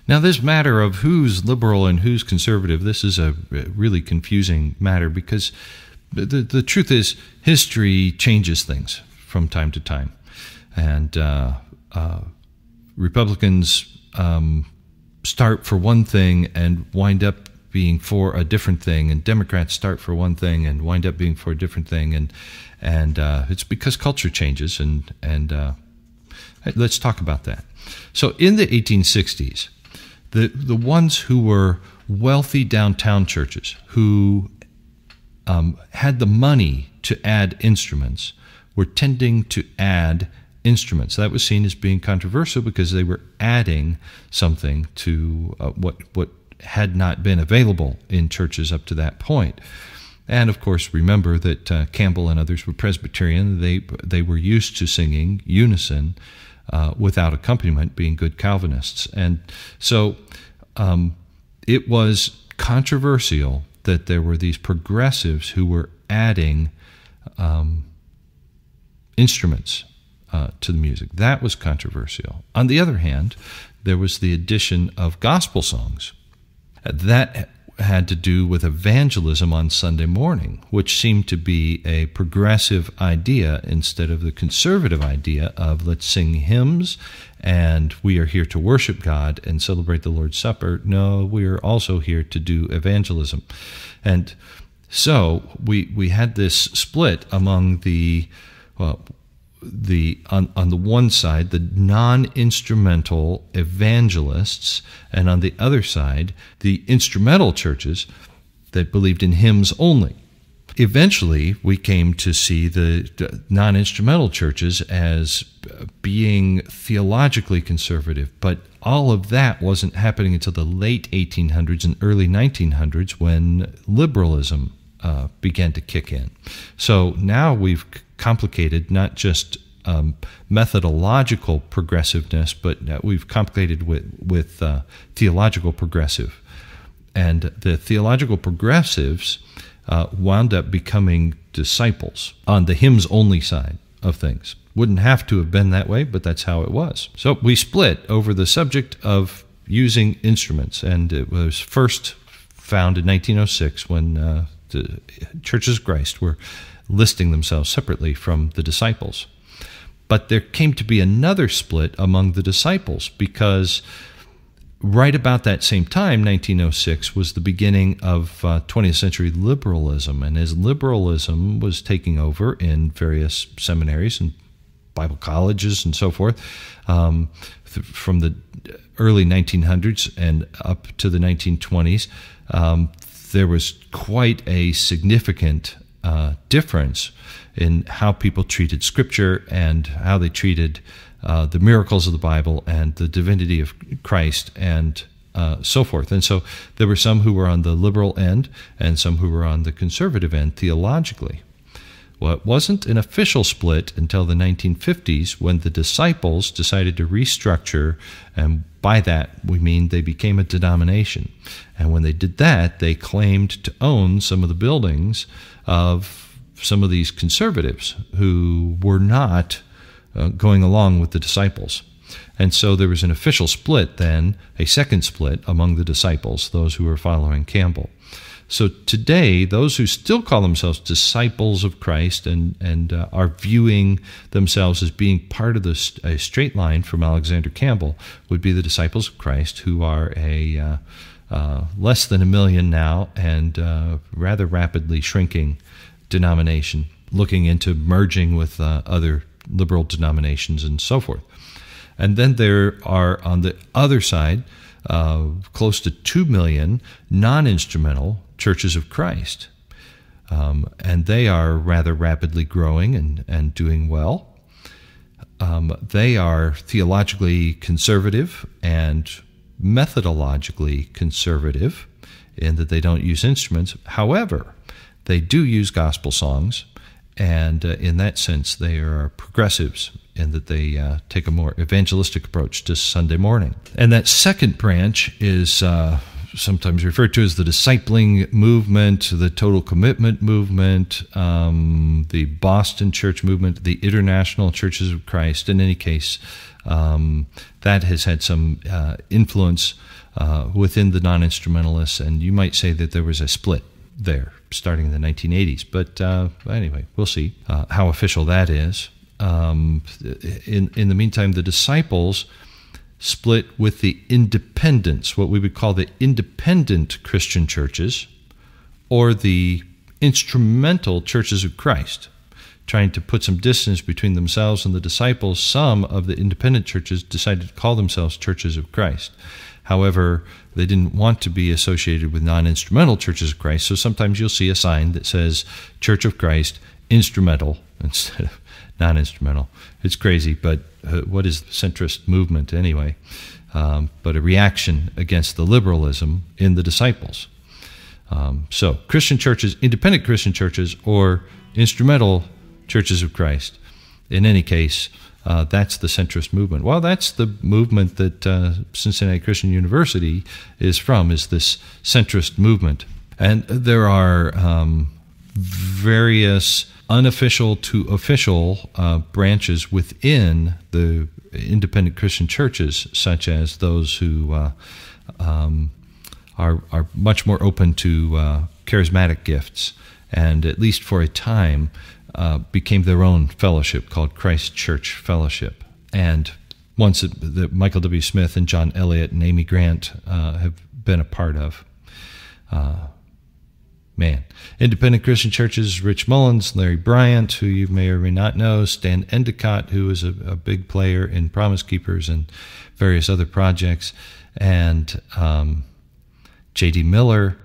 Now, this matter of who's liberal and who's conservative, this is a really confusing matter because the truth is history changes things from time to time. And Republicans start for one thing and wind up being for a different thing, and Democrats start for one thing and wind up being for a different thing, and it's because culture changes, and let's talk about that. So in the 1860s, the ones who were wealthy downtown churches, who had the money to add instruments, were tending to add instruments. That was seen as being controversial because they were adding something to what had not been available in churches up to that point. And of course, remember that Campbell and others were Presbyterian. They were used to singing unison without accompaniment, being good Calvinists. And so it was controversial that there were these progressives who were adding instruments to the music. That was controversial. On the other hand, there was the addition of gospel songs. That had to do with evangelism on Sunday morning, which seemed to be a progressive idea instead of the conservative idea of let's sing hymns and we are here to worship God and celebrate the Lord's Supper. No, we are also here to do evangelism. And so we had this split among on the one side, the non-instrumental evangelists, and on the other side, the instrumental churches that believed in hymns only. Eventually, we came to see the non-instrumental churches as being theologically conservative, but all of that wasn't happening until the late 1800s and early 1900s when liberalism began to kick in. So now we've complicated not just methodological progressiveness, but we've complicated with theological progressive. And the theological progressives wound up becoming disciples on the hymns-only side of things. Wouldn't have to have been that way, but that's how it was. So we split over the subject of using instruments, and it was first found in 1906 when the Churches of Christ were listing themselves separately from the disciples. But there came to be another split among the disciples because right about that same time, 1906, was the beginning of 20th century liberalism. And as liberalism was taking over in various seminaries and Bible colleges and so forth, from the early 1900s and up to the 1920s, there was quite a significant difference in how people treated Scripture and how they treated the miracles of the Bible and the divinity of Christ and so forth. And so there were some who were on the liberal end and some who were on the conservative end theologically. Well, it wasn't an official split until the 1950s when the disciples decided to restructure, and by that we mean they became a denomination. And when they did that, they claimed to own some of the buildings of some of these conservatives who were not going along with the disciples. And so there was an official split then, a second split among the disciples, those who were following Campbell. So today, those who still call themselves disciples of Christ and are viewing themselves as being part of a straight line from Alexander Campbell would be the disciples of Christ, who are a less than 1 million now and rather rapidly shrinking denomination, looking into merging with other liberal denominations and so forth. And then there are, on the other side, close to 2 million non-instrumental churches of Christ. And they are rather rapidly growing and doing well. They are theologically conservative and methodologically conservative in that they don't use instruments. However, they do use gospel songs, and in that sense, they are progressives in that they take a more evangelistic approach to Sunday morning. And that second branch is sometimes referred to as the discipling movement, the total commitment movement, the Boston Church movement, the International Churches of Christ. In any case, That has had some influence within the non-instrumentalists, and you might say that there was a split there starting in the 1980s. But anyway, we'll see how official that is. In the meantime, the disciples split with the independents, what we would call the independent Christian churches, or the instrumental churches of Christ, trying to put some distance between themselves and the disciples. Some of the independent churches decided to call themselves churches of Christ. However, they didn't want to be associated with non-instrumental churches of Christ, so sometimes you'll see a sign that says Church of Christ, instrumental, instead of non-instrumental. It's crazy, but what is the centrist movement anyway? But a reaction against the liberalism in the disciples. So Christian churches, independent Christian churches, or instrumental churches of Christ. In any case, that's the centrist movement. Well, that's the movement that Cincinnati Christian University is from, is this centrist movement. And there are various unofficial to official branches within the independent Christian churches, such as those who are much more open to charismatic gifts, and at least for a time became their own fellowship called Christ Church Fellowship. And once that Michael W. Smith and John Elliott and Amy Grant have been a part of. Independent Christian churches, Rich Mullins, Larry Bryant, who you may or may not know, Stan Endicott, who is a big player in Promise Keepers and various other projects, and J.D. Miller,